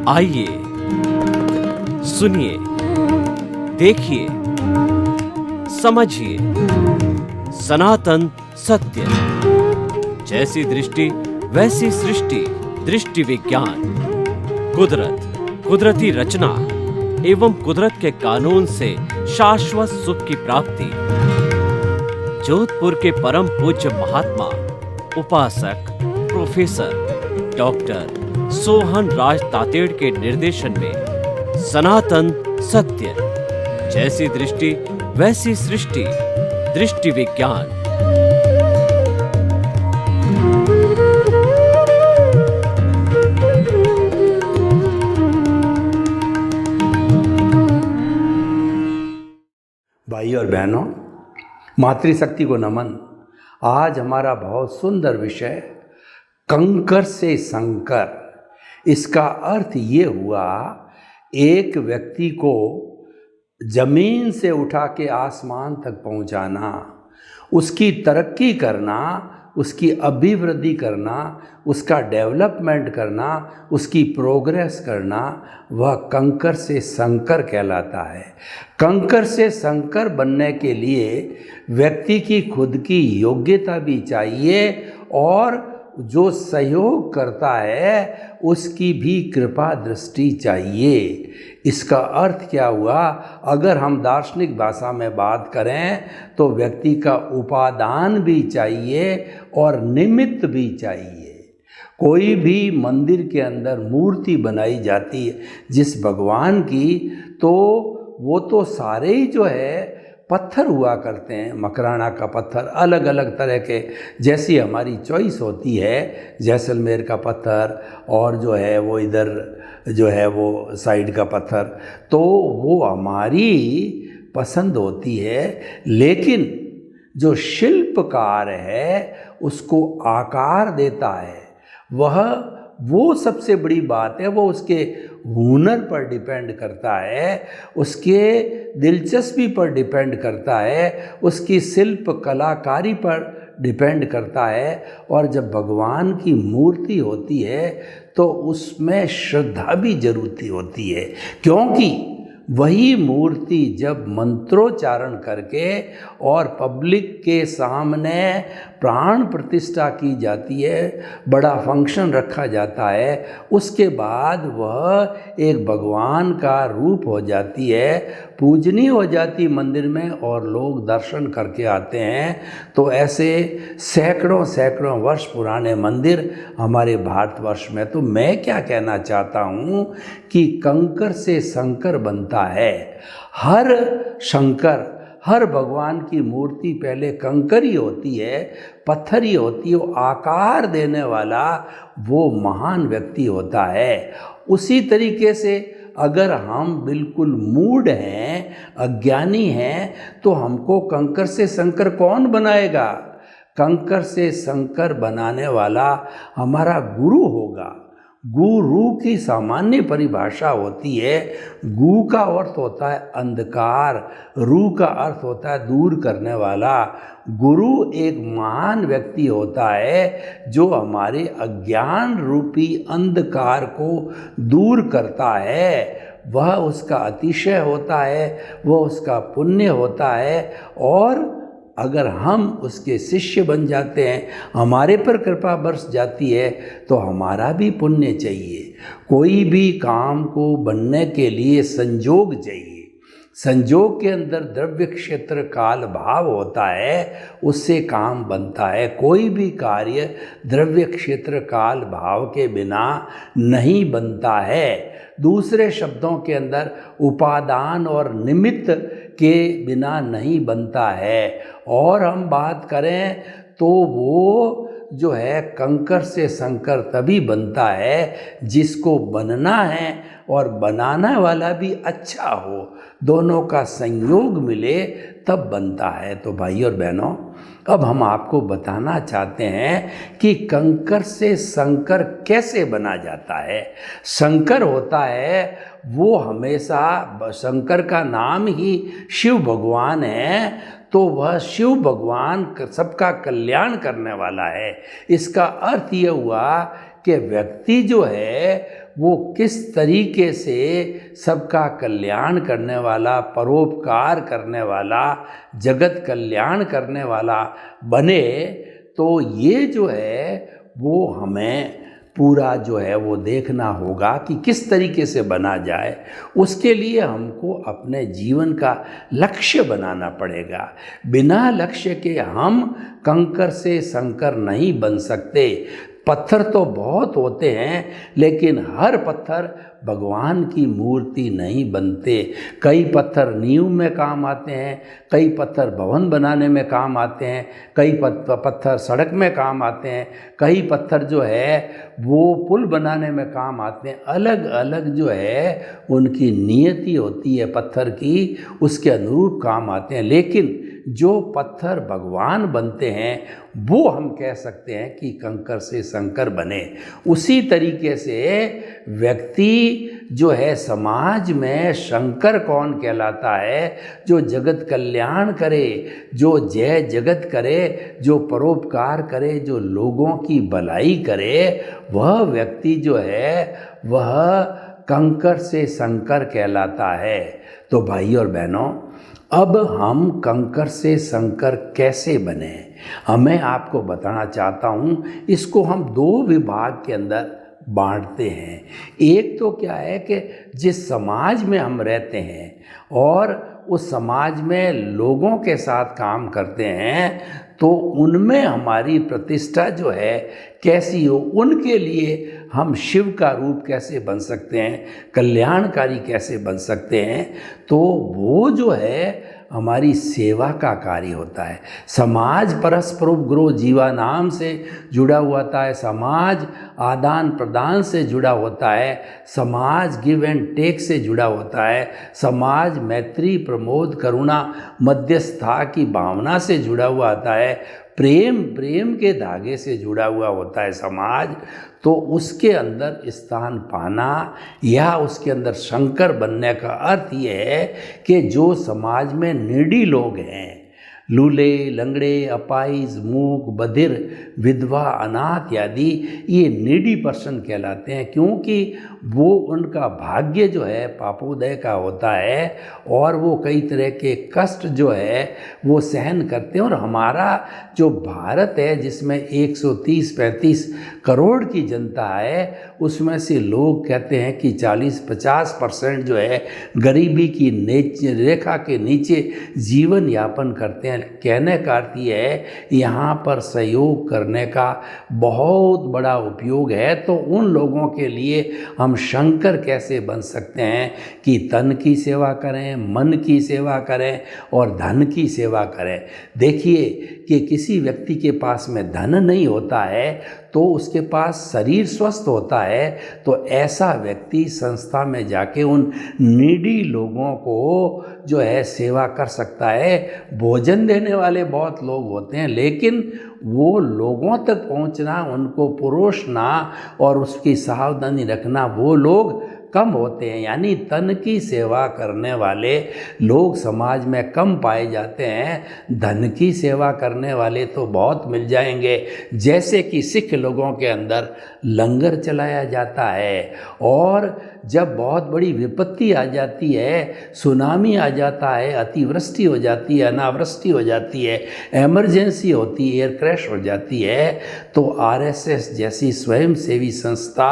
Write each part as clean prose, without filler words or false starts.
आइए सुनिए, देखिए, समझिए सनातन सत्य। जैसी दृष्टि वैसी सृष्टि, दृष्टि विज्ञान। कुदरत, कुदरती रचना एवं कुदरत के कानून से शाश्वत सुख की प्राप्ति। जोधपुर के परम पूज्य महात्मा उपासक प्रोफेसर डॉक्टर सोहन राज तातेड़ के निर्देशन में सनातन सत्य। जैसी दृष्टि वैसी सृष्टि, दृष्टि विज्ञान। भाई और बहनों, मातृशक्ति को नमन। आज हमारा बहुत सुंदर विषय कंकर से संकर। इसका अर्थ ये हुआ, एक व्यक्ति को जमीन से उठा के आसमान तक पहुंचाना, उसकी तरक्की करना, उसकी अभिवृद्धि करना, उसका डेवलपमेंट करना, उसकी प्रोग्रेस करना, वह कंकर से संकर कहलाता है। कंकर से संकर बनने के लिए व्यक्ति की खुद की योग्यता भी चाहिए और जो सहयोग करता है उसकी भी कृपा दृष्टि चाहिए। इसका अर्थ क्या हुआ? अगर हम दार्शनिक भाषा में बात करें तो व्यक्ति का उपादान भी चाहिए और निमित्त भी चाहिए। कोई भी मंदिर के अंदर मूर्ति बनाई जाती है जिस भगवान की, तो वो तो सारे ही जो है पत्थर हुआ करते हैं। मकराना का पत्थर, अलग अलग तरह के, जैसी हमारी चॉइस होती है। जैसलमेर का पत्थर और जो है वो इधर जो है वो साइड का पत्थर, तो वो हमारी पसंद होती है। लेकिन जो शिल्पकार है उसको आकार देता है, वो सबसे बड़ी बात है। वो उसके हुनर पर डिपेंड करता है, उसके दिलचस्पी पर डिपेंड करता है, उसकी शिल्प कलाकारी पर डिपेंड करता है। और जब भगवान की मूर्ति होती है तो उसमें श्रद्धा भी जरूरी होती है, क्योंकि वही मूर्ति जब मंत्रोच्चारण करके और पब्लिक के सामने प्राण प्रतिष्ठा की जाती है, बड़ा फंक्शन रखा जाता है, उसके बाद वह एक भगवान का रूप हो जाती है, पूजनीय हो जाती मंदिर में और लोग दर्शन करके आते हैं। तो ऐसे सैकड़ों सैकड़ों वर्ष पुराने मंदिर हमारे भारतवर्ष में। तो मैं क्या कहना चाहता हूँ कि कंकर से शंकर बनता है। हर भगवान की मूर्ति पहले कंकर ही होती है, पत्थर ही होती है। आकार देने वाला वो महान व्यक्ति होता है। उसी तरीके से अगर हम बिल्कुल मूढ़ हैं, अज्ञानी हैं, तो हमको कंकर से शंकर कौन बनाएगा? कंकर से शंकर बनाने वाला हमारा गुरु होगा। गुरु की सामान्य परिभाषा होती है, गु का अर्थ होता है अंधकार, रू का अर्थ होता है दूर करने वाला। गुरु एक महान व्यक्ति होता है जो हमारे अज्ञान रूपी अंधकार को दूर करता है। वह उसका अतिशय होता है, वह उसका पुण्य होता है। और अगर हम उसके शिष्य बन जाते हैं, हमारे पर कृपा बरस जाती है, तो हमारा भी पुण्य चाहिए। कोई भी काम को बनने के लिए संयोग चाहिए। संयोग के अंदर द्रव्य क्षेत्र काल भाव होता है, उससे काम बनता है। कोई भी कार्य द्रव्य क्षेत्र काल भाव के बिना नहीं बनता है। दूसरे शब्दों के अंदर उपादान और निमित्त के बिना नहीं बनता है। और हम बात करें तो वो जो है कंकर से शंकर तभी बनता है जिसको बनना है और बनाने वाला भी अच्छा हो, दोनों का संयोग मिले तब बनता है। तो भाई और बहनों, अब हम आपको बताना चाहते हैं कि कंकर से शंकर कैसे बना जाता है। शंकर होता है वो हमेशा, शंकर का नाम ही शिव भगवान है, तो वह शिव भगवान सबका कल्याण करने वाला है। इसका अर्थ ये हुआ कि व्यक्ति जो है वो किस तरीके से सबका कल्याण करने वाला, परोपकार करने वाला, जगत कल्याण करने वाला बने। तो ये जो है वो हमें पूरा जो है वो देखना होगा कि किस तरीके से बना जाए। उसके लिए हमको अपने जीवन का लक्ष्य बनाना पड़ेगा। बिना लक्ष्य के हम कंकर से शंकर नहीं बन सकते। पत्थर तो बहुत होते हैं, लेकिन हर पत्थर भगवान की मूर्ति नहीं बनते। कई पत्थर नींव में काम आते हैं, कई पत्थर भवन बनाने में काम आते हैं, कई पत्थर सड़क में काम आते हैं, कई पत्थर जो है वो पुल बनाने में काम आते हैं। अलग अलग जो है उनकी नियति होती है पत्थर की, उसके अनुरूप काम आते हैं। लेकिन जो पत्थर भगवान बनते हैं वो हम कह सकते हैं कि कंकर से शंकर बने। उसी तरीके से व्यक्ति जो है समाज में शंकर कौन कहलाता है? जो जगत कल्याण करे, जो जय जगत करे, जो परोपकार करे, जो लोगों की भलाई करे, वह व्यक्ति जो है वह कंकर से शंकर कहलाता है। तो भाई और बहनों, अब हम कंकर से शंकर कैसे बने, मैं आपको बताना चाहता हूँ। इसको हम दो विभाग के अंदर बांटते हैं। एक तो क्या है कि जिस समाज में हम रहते हैं और उस समाज में लोगों के साथ काम करते हैं, तो उनमें हमारी प्रतिष्ठा जो है कैसी हो, उनके लिए हम शिव का रूप कैसे बन सकते हैं, कल्याणकारी कैसे बन सकते हैं। तो वो जो है हमारी सेवा का कार्य होता है। समाज परस्पर उपग्रह जीवा नाम से जुड़ा हुआ होता है, समाज आदान प्रदान से जुड़ा होता है, समाज गिव एंड टेक से जुड़ा होता है, समाज मैत्री प्रमोद करुणा मध्यस्थता की भावना से जुड़ा हुआ होता है, प्रेम के धागे से जुड़ा हुआ होता है समाज। तो उसके अंदर स्थान पाना या उसके अंदर शंकर बनने का अर्थ ये है कि जो समाज में नीडी लोग हैं, लूले, लंगड़े, अपाहिज, मूक, बधिर, विधवा, अनाथ आदि, ये नीडी पर्सन कहलाते हैं, क्योंकि वो उनका भाग्य जो है पापोदय का होता है और वो कई तरह के कष्ट जो है वो सहन करते हैं। और हमारा जो भारत है जिसमें 130-135 करोड़ की जनता है, उसमें से लोग कहते हैं कि 40-50% जो है गरीबी की रेखा के नीचे जीवन यापन करते हैं। कहने का अर्थ ये है यहाँ पर सहयोग करने का बहुत बड़ा उपयोग है। तो उन लोगों के लिए हम शंकर कैसे बन सकते हैं कि तन की सेवा करें, मन की सेवा करें और धन की सेवा करें। देखिए कि किसी व्यक्ति के पास में धन नहीं होता है तो उसके पास शरीर स्वस्थ होता है, तो ऐसा व्यक्ति संस्था में जाके उन नीडी लोगों को जो है सेवा कर सकता है। भोजन देने वाले बहुत लोग होते हैं, लेकिन वो लोगों तक पहुंचना, उनको परोसना और उसकी सावधानी रखना वो लोग कम होते हैं। यानी तन की सेवा करने वाले लोग समाज में कम पाए जाते हैं। धन की सेवा करने वाले तो बहुत मिल जाएंगे। जैसे कि सिख लोगों के अंदर लंगर चलाया जाता है, और जब बहुत बड़ी विपत्ति आ जाती है, सुनामी आ जाता है, अतिवृष्टि हो जाती है, अनावृष्टि हो जाती है, इमरजेंसी होती है, एयर क्रैश हो जाती है, तो आरएसएस जैसी स्वयंसेवी संस्था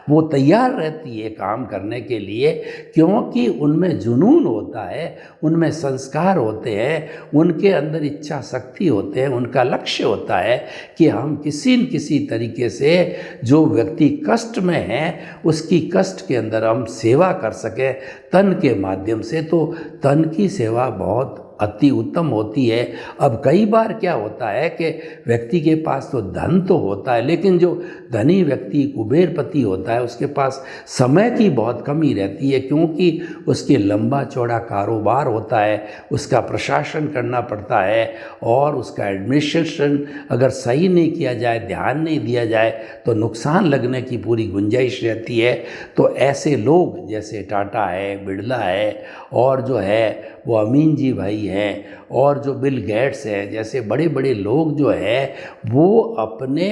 वो तैयार रहती है काम करने के लिए, क्योंकि उनमें जुनून होता है, उनमें संस्कार होते हैं, उनके अंदर इच्छा शक्ति होते हैं, उनका लक्ष्य होता है कि हम किसी न किसी तरीके से जो व्यक्ति कष्ट में है उसकी कष्ट के अंदर हम सेवा कर सकें तन के माध्यम से। तो तन की सेवा बहुत अति उत्तम होती है। अब कई बार क्या होता है कि व्यक्ति के पास तो धन तो होता है, लेकिन जो धनी व्यक्ति कुबेरपति होता है उसके पास समय की बहुत कमी रहती है, क्योंकि उसके लंबा चौड़ा कारोबार होता है, उसका प्रशासन करना पड़ता है और उसका एडमिनिस्ट्रेशन अगर सही नहीं किया जाए, ध्यान नहीं दिया जाए तो नुकसान लगने की पूरी गुंजाइश रहती है। तो ऐसे लोग जैसे टाटा है, बिड़ला है और जो है वो अमीन जी भाई हैं और जो बिल गेट्स है, जैसे बड़े बड़े लोग जो है वो अपने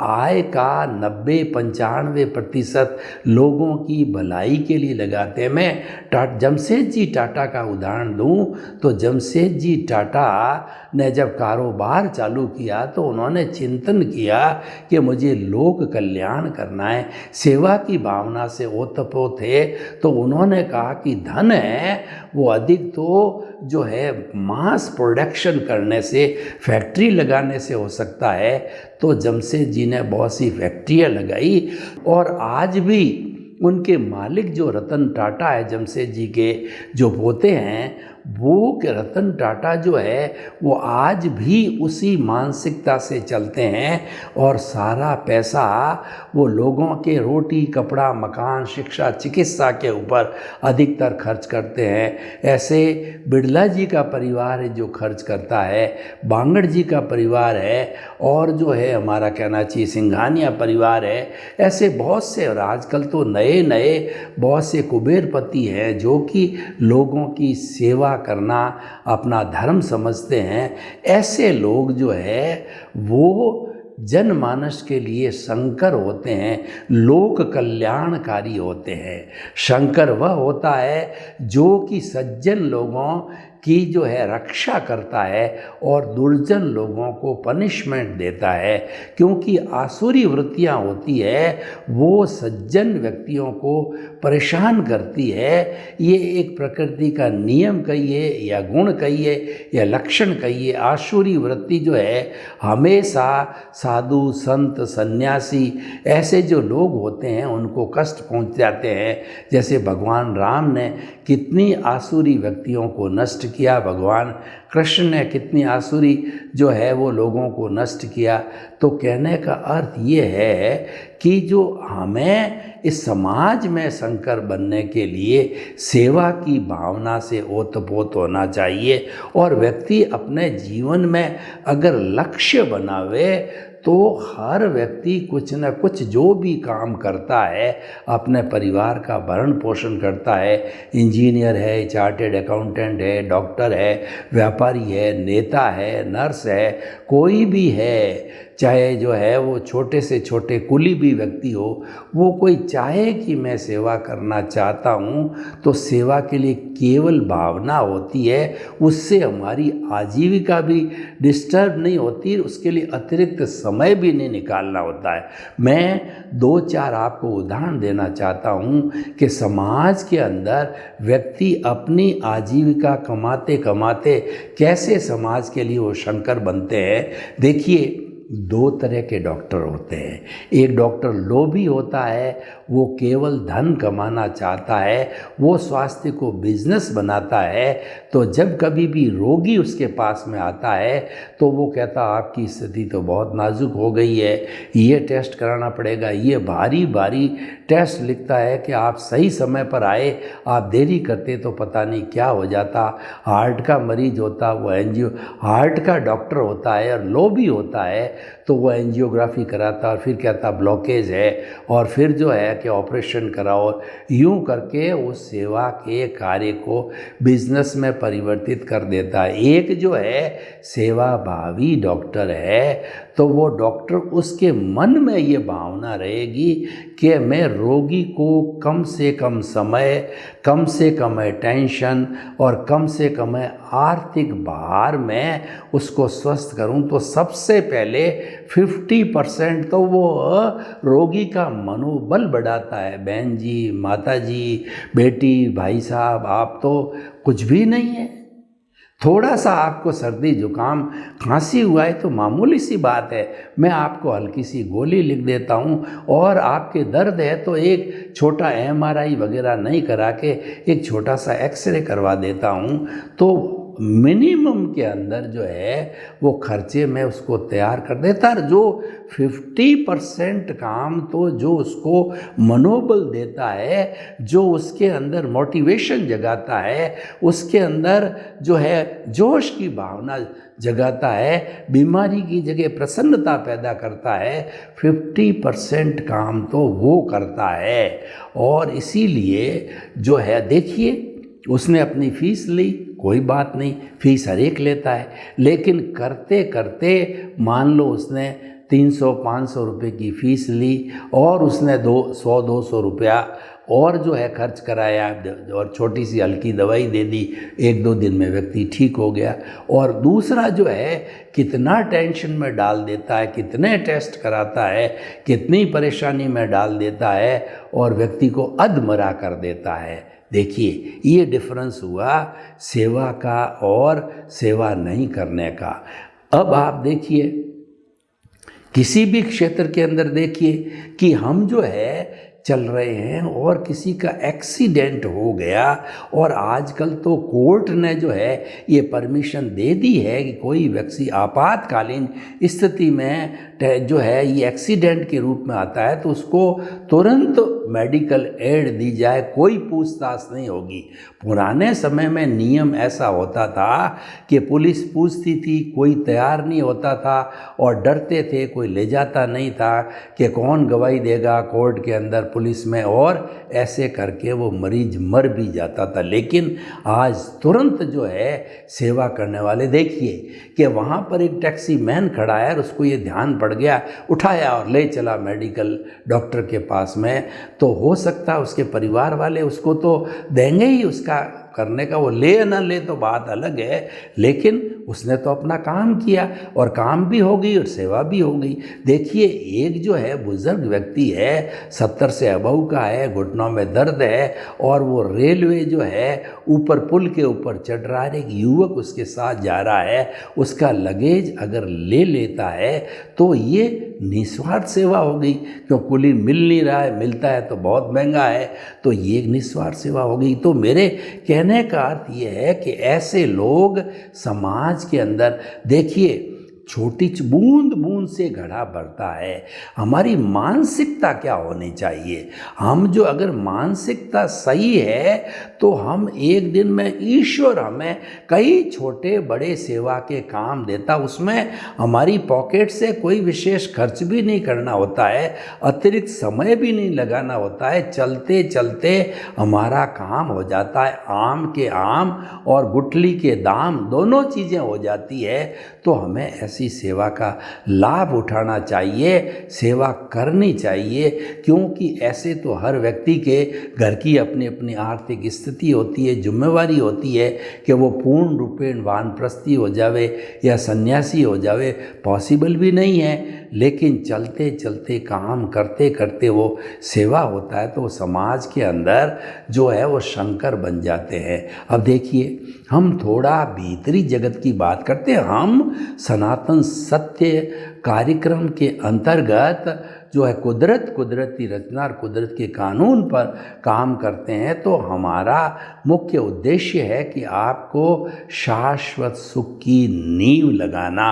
आय का 90-95% लोगों की भलाई के लिए लगाते हैं। मैं जमशेदजी टाटा का उदाहरण दूं तो जमशेदजी टाटा ने जब कारोबार चालू किया तो उन्होंने चिंतन किया कि मुझे लोक कल्याण करना है, सेवा की भावना से ओतप्रोत थे। तो उन्होंने कहा कि धन है वो अधिक तो जो है मास प्रोडक्शन करने से, फैक्ट्री लगाने से हो सकता है। तो जमशेद जी ने बहुत सी फैक्ट्रियाँ लगाई और आज भी उनके मालिक जो रतन टाटा है, जमशेद जी के जो पोते हैं, वो रतन टाटा जो है वो आज भी उसी मानसिकता से चलते हैं और सारा पैसा वो लोगों के रोटी कपड़ा मकान शिक्षा चिकित्सा के ऊपर अधिकतर खर्च करते हैं। ऐसे बिड़ला जी का परिवार है जो खर्च करता है, बांगड़ जी का परिवार है, और जो है हमारा कहना चाहिए सिंघानिया परिवार है। ऐसे बहुत से, और आजकल तो नए बहुत से कुबेरपति हैं जो कि लोगों की सेवा करना अपना धर्म समझते हैं। ऐसे लोग जो है वो जनमानस के लिए शंकर होते हैं, लोक कल्याणकारी होते हैं। शंकर वह होता है जो कि सज्जन लोगों की जो है रक्षा करता है और दुर्जन लोगों को पनिशमेंट देता है, क्योंकि आसुरी वृत्तियाँ होती है वो सज्जन व्यक्तियों को परेशान करती है। ये एक प्रकृति का नियम कहिए या गुण कहिए या लक्षण कहिए। आसुरी वृत्ति जो है हमेशा साधु संत सन्यासी ऐसे जो लोग होते हैं उनको कष्ट पहुंचाते हैं। जैसे भगवान राम ने कितनी आसुरी व्यक्तियों को नष्ट किया, भगवान कृष्ण ने कितनी आसुरी जो है वो लोगों को नष्ट किया। तो कहने का अर्थ ये है कि जो हमें इस समाज में शंकर बनने के लिए सेवा की भावना से ओतप्रोत होना चाहिए, और व्यक्ति अपने जीवन में अगर लक्ष्य बनावे तो हर व्यक्ति कुछ न कुछ जो भी काम करता है अपने परिवार का भरण पोषण करता है। इंजीनियर है, चार्टेड अकाउंटेंट है, डॉक्टर है, व्यापारी है, नेता है, नर्स है, कोई भी है, चाहे जो है वो छोटे से छोटे कुली भी व्यक्ति हो, वो कोई चाहे कि मैं सेवा करना चाहता हूँ तो सेवा के लिए केवल भावना होती है, उससे हमारी आजीविका भी डिस्टर्ब नहीं होती, उसके लिए अतिरिक्त समय भी नहीं निकालना होता है। मैं 2-4 आपको उदाहरण देना चाहता हूँ कि समाज के अंदर व्यक्ति अपनी आजीविका कमाते कमाते कैसे समाज के लिए वो शंकर बनते हैं। देखिए, 2 तरह के डॉक्टर होते हैं। एक डॉक्टर लोभी होता है, वो केवल धन कमाना चाहता है, वो स्वास्थ्य को बिजनेस बनाता है। तो जब कभी भी रोगी उसके पास में आता है तो वो कहता आपकी स्थिति तो बहुत नाजुक हो गई है, ये टेस्ट कराना पड़ेगा, ये भारी भारी टेस्ट लिखता है कि आप सही समय पर आए, आप देरी करते तो पता नहीं क्या हो जाता। हार्ट का मरीज होता, वो हार्ट का डॉक्टर होता है और लोभी होता है तो वो एंजियोग्राफी कराता और फिर कहता ब्लॉकेज है और फिर जो है कि ऑपरेशन कराओ। यूं करके उस सेवा के कार्य को बिजनेस में परिवर्तित कर देता है। एक जो है सेवा भावी डॉक्टर है तो वो डॉक्टर, उसके मन में ये भावना रहेगी कि मैं रोगी को कम से कम समय, कम से कम टेंशन और कम से कम आर्थिक भार में उसको स्वस्थ करूं। तो सबसे पहले 50% तो वो रोगी का मनोबल बढ़ाता है। बहन जी, माता जी, बेटी, भाई साहब, आप तो कुछ भी नहीं है, थोड़ा सा आपको सर्दी जुकाम खांसी हुआ है तो मामूली सी बात है, मैं आपको हल्की सी गोली लिख देता हूँ, और आपके दर्द है तो एक छोटा MRI वगैरह नहीं करा के एक छोटा सा एक्सरे करवा देता हूँ। तो मिनिमम के अंदर जो है वो खर्चे में उसको तैयार कर देता है। जो 50% काम तो जो उसको मनोबल देता है, जो उसके अंदर मोटिवेशन जगाता है, उसके अंदर जो है जोश की भावना जगाता है, बीमारी की जगह प्रसन्नता पैदा करता है, 50% काम तो वो करता है। और इसीलिए जो है देखिए, उसने अपनी फीस ली, कोई बात नहीं, फीस हर एक लेता है, लेकिन करते करते मान लो उसने 300-500 रुपये की फ़ीस ली और उसने 100-200 रुपया और जो है खर्च कराया और छोटी सी हल्की दवाई दे दी, 1-2 दिन में व्यक्ति ठीक हो गया। और दूसरा जो है कितना टेंशन में डाल देता है, कितने टेस्ट कराता है, कितनी परेशानी में डाल देता है और व्यक्ति को अधमरा कर देता है। देखिए ये डिफरेंस हुआ सेवा का और सेवा नहीं करने का। अब आप देखिए किसी भी क्षेत्र के अंदर देखिए कि हम जो है चल रहे हैं और किसी का एक्सीडेंट हो गया और आजकल तो कोर्ट ने जो है ये परमिशन दे दी है कि कोई व्यक्ति आपातकालीन स्थिति में जो है ये एक्सीडेंट के रूप में आता है तो उसको तुरंत मेडिकल एड दी जाए, कोई पूछताछ नहीं होगी। पुराने समय में नियम ऐसा होता था कि पुलिस पूछती थी, कोई तैयार नहीं होता था और डरते थे, कोई ले जाता नहीं था कि कौन गवाही देगा कोर्ट के अंदर पुलिस में, और ऐसे करके वो मरीज मर भी जाता था। लेकिन आज तुरंत जो है सेवा करने वाले, देखिए कि वहाँ पर एक टैक्सी मैन खड़ा है और उसको ये ध्यान पड़ गया, उठाया और ले चला मेडिकल डॉक्टर के पास में, तो हो सकता है उसके परिवार वाले उसको तो देंगे ही, उसका करने का, वो ले या ना ले तो बात अलग है, लेकिन उसने तो अपना काम किया और काम भी हो गई और सेवा भी हो गई। देखिए एक जो है बुजुर्ग व्यक्ति है, 70 से अबव का है, घुटनों में दर्द है और वो रेलवे जो है ऊपर पुल के ऊपर चढ़ रहा है, एक युवक उसके साथ जा रहा है, उसका लगेज अगर ले लेता है तो ये निस्वार्थ सेवा हो गई, क्यों कुली मिल नहीं रहा है, मिलता है तो बहुत महंगा है, तो ये निस्वार्थ सेवा हो गई। तो मेरे कहने का अर्थ ये है कि ऐसे लोग समाज के अंदर, देखिए छोटी बूंद बूंद से घड़ा भरता है। हमारी मानसिकता क्या होनी चाहिए, हम जो अगर मानसिकता सही है तो हम एक दिन में ईश्वर हमें कई छोटे बड़े सेवा के काम देता, उसमें हमारी पॉकेट से कोई विशेष खर्च भी नहीं करना होता है, अतिरिक्त समय भी नहीं लगाना होता है, चलते चलते हमारा काम हो जाता है, आम के आम और गुठली के दाम दोनों चीज़ें हो जाती है। तो हमें ऐसी सेवा का लाभ उठाना चाहिए, सेवा करनी चाहिए, क्योंकि ऐसे तो हर व्यक्ति के घर की अपनी अपनी आर्थिक स्थिति होती है, जिम्मेवारी होती है कि वो पूर्ण रूपेण वानप्रस्थी हो जावे या सन्यासी हो जावे, पॉसिबल भी नहीं है। लेकिन चलते चलते काम करते करते वो सेवा होता है तो समाज के अंदर जो है वो शंकर बन जाते हैं। अब देखिए हम थोड़ा भीतरी जगत की बात करते हैं। हम सनातन सत्य कार्यक्रम के अंतर्गत जो है कुदरती रचना और कुदरत के कानून पर काम करते हैं, तो हमारा मुख्य उद्देश्य है कि आपको शाश्वत सुख की नींव लगाना।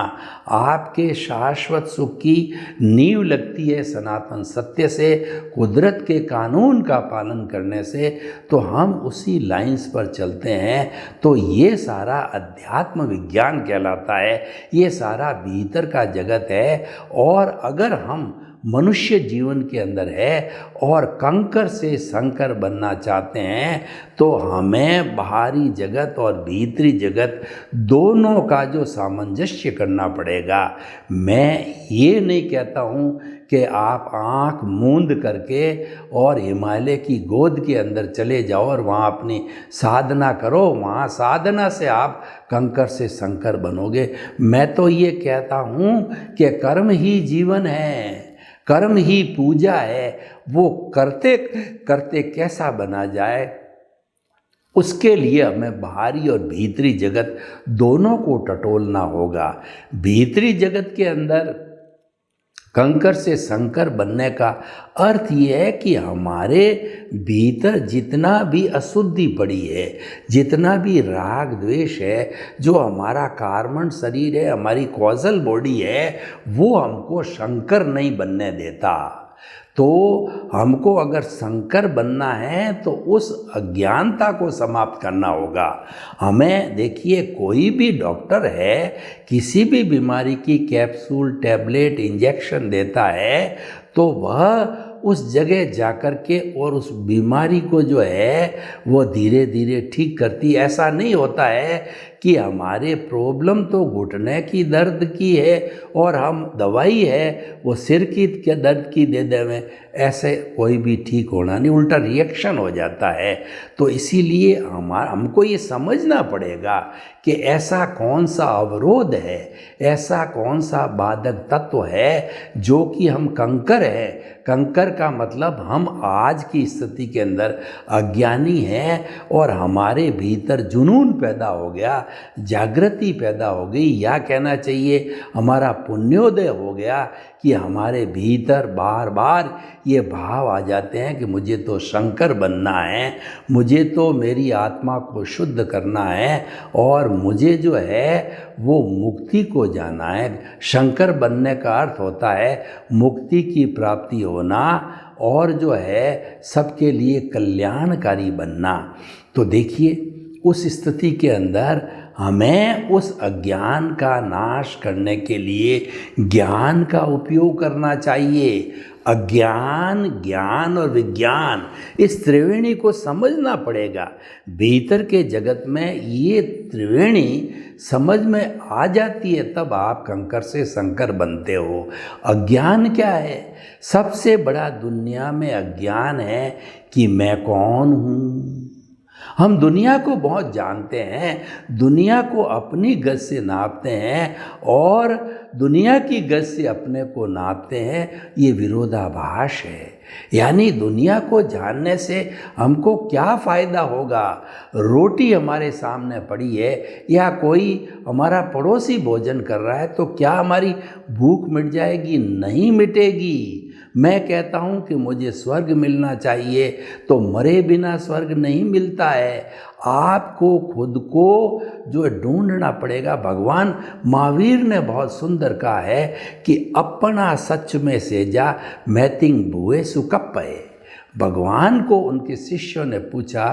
आपके शाश्वत सुख की नींव लगती है सनातन सत्य से, कुदरत के कानून का पालन करने से, तो हम उसी लाइंस पर चलते हैं। तो ये सारा अध्यात्म विज्ञान कहलाता है, ये सारा भीतर का जगत है। और अगर हम मनुष्य जीवन के अंदर है और कंकर से शंकर बनना चाहते हैं तो हमें बाहरी जगत और भीतरी जगत दोनों का जो सामंजस्य करना पड़ेगा। मैं ये नहीं कहता हूँ कि आप आँख मूंद करके और हिमालय की गोद के अंदर चले जाओ और वहाँ अपनी साधना करो, वहाँ साधना से आप कंकर से शंकर बनोगे। मैं तो ये कहता हूँ कि कर्म ही जीवन है, कर्म ही पूजा है। वो करते करते कैसा बना जाए, उसके लिए हमें बाहरी और भीतरी जगत दोनों को टटोलना होगा। भीतरी जगत के अंदर कंकर से शंकर बनने का अर्थ ये है कि हमारे भीतर जितना भी अशुद्धि पड़ी है, जितना भी राग द्वेष है, जो हमारा कार्बन शरीर है, हमारी कॉजल बॉडी है, वो हमको शंकर नहीं बनने देता। तो हमको अगर शंकर बनना है तो उस अज्ञानता को समाप्त करना होगा। हमें देखिए कोई भी डॉक्टर है किसी भी बीमारी की कैप्सूल टैबलेट इंजेक्शन देता है तो वह उस जगह जाकर के और उस बीमारी को जो है वो धीरे धीरे ठीक करती। ऐसा नहीं होता है कि हमारे प्रॉब्लम तो घुटने की दर्द की है और हम दवाई है वो सिर की क्या दर्द की दे देवें, ऐसे कोई भी ठीक होना नहीं, उल्टा रिएक्शन हो जाता है। तो इसीलिए हमको ये समझना पड़ेगा कि ऐसा कौन सा अवरोध है, ऐसा कौन सा बाधक तत्व है जो कि हम कंकर है। कंकर का मतलब हम आज की स्थिति के अंदर अज्ञानी हैं और हमारे भीतर जुनून पैदा हो गया, जागृति पैदा हो गई, या कहना चाहिए हमारा पुण्योदय हो गया कि हमारे भीतर बार बार ये भाव आ जाते हैं कि मुझे तो शंकर बनना है, मुझे तो मेरी आत्मा को शुद्ध करना है और मुझे जो है वो मुक्ति को जाना है। शंकर बनने का अर्थ होता है मुक्ति की प्राप्ति होना और जो है सबके लिए कल्याणकारी बनना। तो देखिए उस स्थिति के अंदर हमें उस अज्ञान का नाश करने के लिए ज्ञान का उपयोग करना चाहिए। अज्ञान, ज्ञान और विज्ञान, इस त्रिवेणी को समझना पड़ेगा। भीतर के जगत में ये त्रिवेणी समझ में आ जाती है तब आप कंकर से शंकर बनते हो। अज्ञान क्या है? सबसे बड़ा दुनिया में अज्ञान है कि मैं कौन हूँ। हम दुनिया को बहुत जानते हैं, दुनिया को अपनी गज से नापते हैं और दुनिया की गज से अपने को नापते हैं। ये विरोधाभास है। यानी दुनिया को जानने से हमको क्या फ़ायदा होगा? रोटी हमारे सामने पड़ी है या कोई हमारा पड़ोसी भोजन कर रहा है तो क्या हमारी भूख मिट जाएगी? नहीं मिटेगी। मैं कहता हूँ कि मुझे स्वर्ग मिलना चाहिए तो मरे बिना स्वर्ग नहीं मिलता है। आपको खुद को जो ढूंढना पड़ेगा। भगवान महावीर ने बहुत सुंदर कहा है कि अपना सच में सेजा मैतिंग भुए सुकप्पये। भगवान को उनके शिष्यों ने पूछा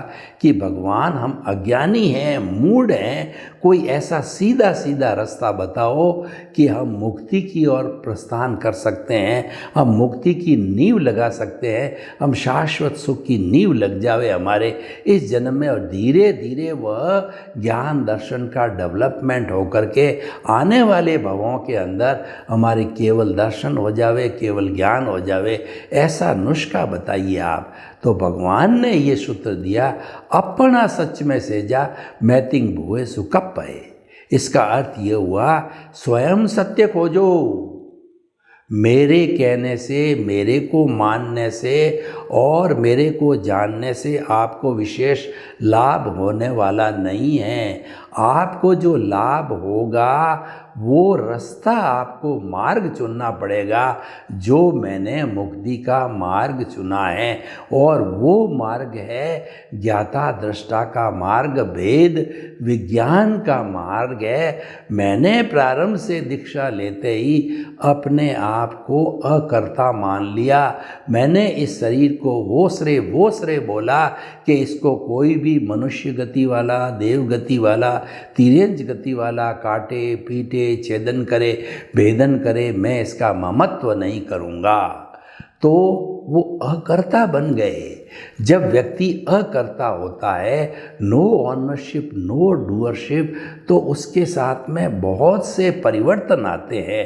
कि भगवान हम अज्ञानी हैं, मूढ़ हैं, कोई ऐसा सीधा सीधा रास्ता बताओ कि हम मुक्ति की ओर प्रस्थान कर सकते हैं, हम मुक्ति की नींव लगा सकते हैं, हम शाश्वत सुख की नींव लग जावे हमारे इस जन्म में और धीरे धीरे वह ज्ञान दर्शन का डेवलपमेंट होकर के आने वाले भवों के अंदर हमारे केवल दर्शन हो जावे, केवल ज्ञान हो जावे। ऐसा नुस्खा बताइए आप। तो भगवान ने ये सूत्र दिया, अपना सच में सेजा मैतिंग भुए सुकप्पये। इसका अर्थ ये हुआ स्वयं सत्य खोजो। मेरे कहने से, मेरे को मानने से और मेरे को जानने से आपको विशेष लाभ होने वाला नहीं है। आपको जो लाभ होगा वो रास्ता, आपको मार्ग चुनना पड़ेगा जो मैंने मुक्ति का मार्ग चुना है और वो मार्ग है ज्ञाता दृष्टा का मार्ग, भेद विज्ञान का मार्ग है। मैंने प्रारंभ से दीक्षा लेते ही अपने आप को अकर्ता मान लिया। मैंने इस शरीर को वो श्रेय बोला कि इसको कोई भी मनुष्य गति वाला, देव गति वाला, तिर्यंच गति वाला काटे पीटे, छेदन करे, भेदन करे, मैं इसका ममत्व नहीं करूँगा। तो वो अकर्ता बन गए। जब व्यक्ति अकर्ता होता है, नो ऑनरशिप, नो डूअरशिप, तो उसके साथ में बहुत से परिवर्तन आते हैं।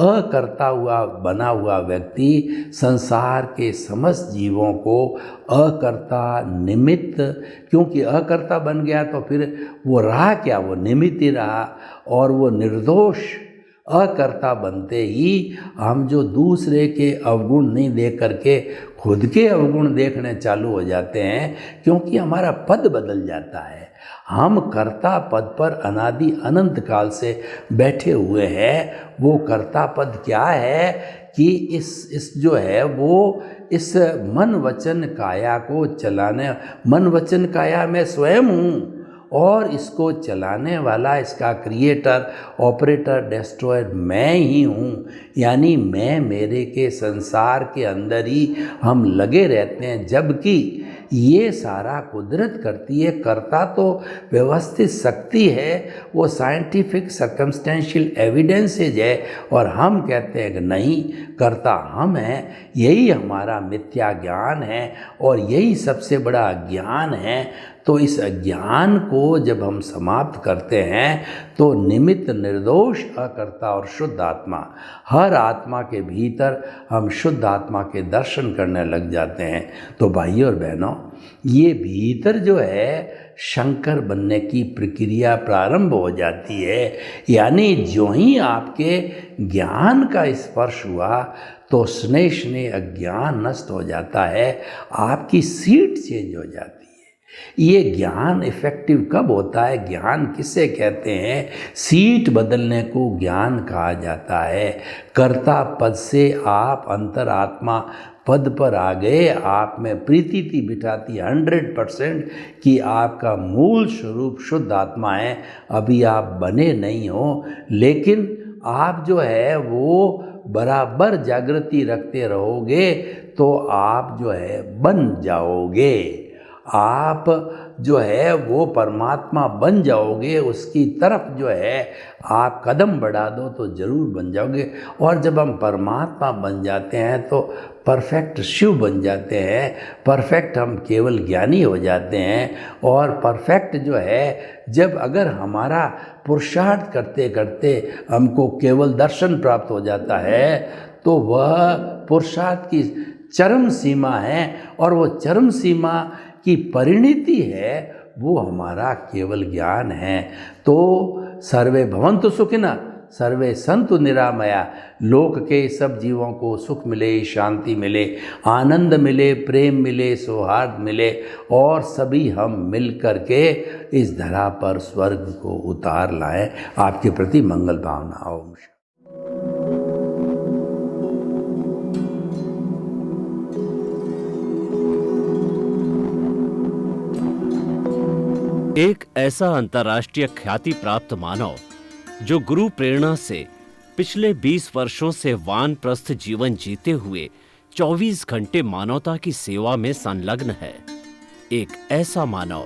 अकर्ता हुआ बना हुआ व्यक्ति संसार के समस्त जीवों को अकर्ता निमित्त, क्योंकि अकर्ता बन गया तो फिर वो रहा क्या? वो निमित्त ही रहा और वो निर्दोष अकर्ता बनते ही हम जो दूसरे के अवगुण नहीं देख करके खुद के अवगुण देखने चालू हो जाते हैं, क्योंकि हमारा पद बदल जाता है। हम कर्ता पद पर अनादि अनंत काल से बैठे हुए हैं। वो कर्ता पद क्या है कि इस जो है वो इस मन वचन काया को चलाने, मन वचन काया मैं स्वयं हूँ और इसको चलाने वाला, इसका क्रिएटर, ऑपरेटर, डिस्ट्रॉयर मैं ही हूँ। यानी मैं मेरे के संसार के अंदर ही हम लगे रहते हैं, जबकि ये सारा कुदरत करती है। कर्ता तो व्यवस्थित शक्ति है, वो साइंटिफिक सर्कमस्टेंशियल एविडेंसेज है और हम कहते हैं कि नहीं, कर्ता हम हैं, यही हमारा मिथ्या ज्ञान है और यही सबसे बड़ा अज्ञान है। तो इस अज्ञान को जब हम समाप्त करते हैं तो निमित्त निर्दोष अकर्ता और शुद्ध आत्मा, हर आत्मा के भीतर हम शुद्ध आत्मा के दर्शन करने लग जाते हैं। तो भाइयों और बहनों, ये भीतर जो है शंकर बनने की प्रक्रिया प्रारंभ हो जाती है। यानी जो ही आपके ज्ञान का स्पर्श हुआ तो स्नेह स्नेह अज्ञान नष्ट हो जाता है, आपकी सीट चेंज हो जाती है। ये ज्ञान इफेक्टिव कब होता है? ज्ञान किसे कहते हैं? सीट बदलने को ज्ञान कहा जाता है। कर्ता पद से आप अंतरात्मा पद पर आ गए, आप में प्रीति थी बिठाती 100% कि आपका मूल स्वरूप शुद्ध आत्मा है। अभी आप बने नहीं हो, लेकिन आप जो है वो बराबर जागृति रखते रहोगे तो आप जो है बन जाओगे। आप जो है वो परमात्मा बन जाओगे, उसकी तरफ जो है आप कदम बढ़ा दो तो ज़रूर बन जाओगे। और जब हम परमात्मा बन जाते हैं तो परफेक्ट शिव बन जाते हैं, परफेक्ट हम केवल ज्ञानी हो जाते हैं। और परफेक्ट जो है, जब अगर हमारा पुरुषार्थ करते करते हमको केवल दर्शन प्राप्त हो जाता है तो वह पुरुषार्थ की चरम सीमा है, और वो चरम सीमा की परिणति है वो हमारा केवल ज्ञान है। तो सर्वे भवन्तु सुखिनः, सर्वे सन्तु निरामया। लोक के सब जीवों को सुख मिले, शांति मिले, आनंद मिले, प्रेम मिले, सौहार्द मिले, और सभी हम मिल कर के इस धरा पर स्वर्ग को उतार लाएं। आपके प्रति मंगल भावना। ओम। एक ऐसा अंतर्राष्ट्रीय ख्याति प्राप्त मानव जो गुरु प्रेरणा से पिछले 20 वर्षों से वानप्रस्थ जीवन जीते हुए 24 घंटे मानवता की सेवा में संलग्न है। एक ऐसा मानव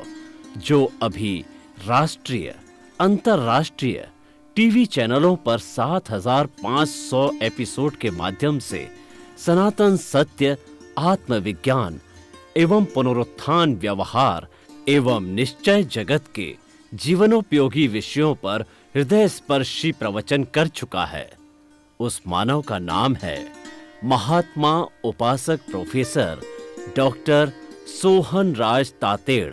जो अभी राष्ट्रीय, अंतर्राष्ट्रीय टीवी चैनलों पर 7,500 एपिसोड के माध्यम से सनातन सत्य, आत्मविज्ञान एवं पुनरुत्थान, व्यवहार एवं निश्चय जगत के जीवनोपयोगी विषयों पर हृदय स्पर्शी प्रवचन कर चुका है। उस मानव का नाम है महात्मा उपासक प्रोफेसर डॉक्टर सोहन राज तातेड़।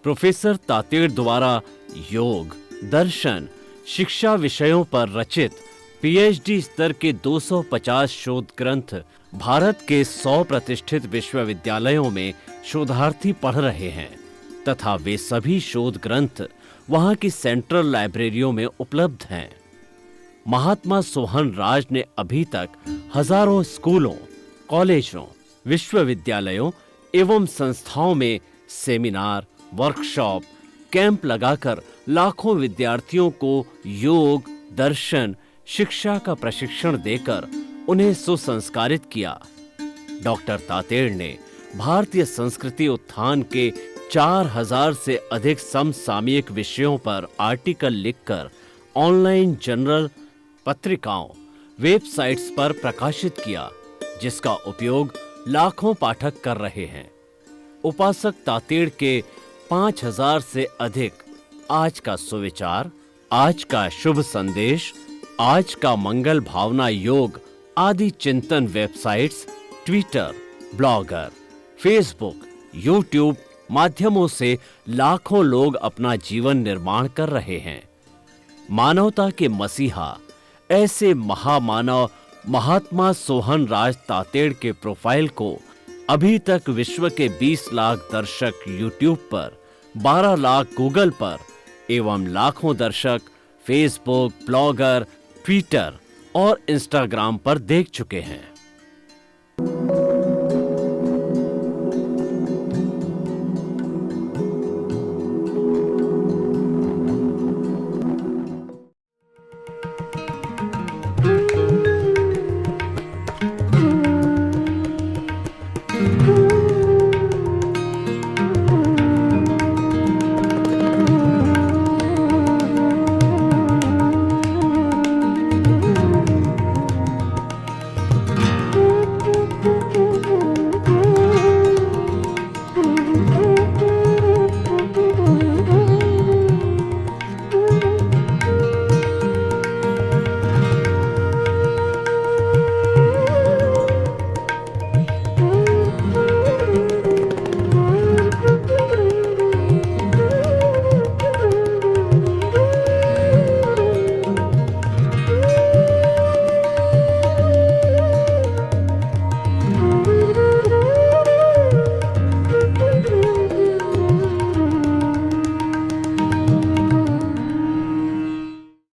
प्रोफेसर तातेड़ द्वारा योग, दर्शन, शिक्षा विषयों पर रचित पीएचडी स्तर के 250 शोध ग्रंथ भारत के 100 प्रतिष्ठित विश्वविद्यालयों में शोधार्थी पढ़ रहे हैं तथा वे सभी शोध ग्रंथ वहां की सेंट्रल लाइब्रेरियों में उपलब्ध हैं। महात्मा सोहन राज ने अभी तक हजारों स्कूलों, कॉलेजों, विश्वविद्यालयों एवं संस्थाओं में सेमिनार, वर्कशॉप, कैंप लगाकर लाखों विद्यार्थियों को योग, दर्शन, शिक्षा का प्रशिक्षण देकर उन्हें सुसंस्कारित किया। डॉक्टर तातेड़ ने भारतीय संस्कृति उत्थान के 4000 से अधिक समसामयिक विषयों पर आर्टिकल लिखकर ऑनलाइन जर्नल, पत्रिकाओं, वेबसाइट्स पर प्रकाशित किया, जिसका उपयोग लाखों पाठक कर रहे हैं। उपासक तातेड़ के 5000 से अधिक आज का सुविचार, आज का शुभ संदेश, आज का मंगल भावना योग आदि चिंतन websites, Twitter, blogger, Facebook, YouTube माध्यमों से लाखों लोग अपना जीवन निर्माण कर रहे हैं। मानवता के मसीहा ऐसे महामानव महात्मा सोहन राज तातेड़ के प्रोफाइल को अभी तक विश्व के 20 लाख दर्शक यूट्यूब पर, 12 लाख गूगल पर एवं लाखों दर्शक फेसबुक, ब्लॉगर, ट्विटर और इंस्टाग्राम पर देख चुके हैं।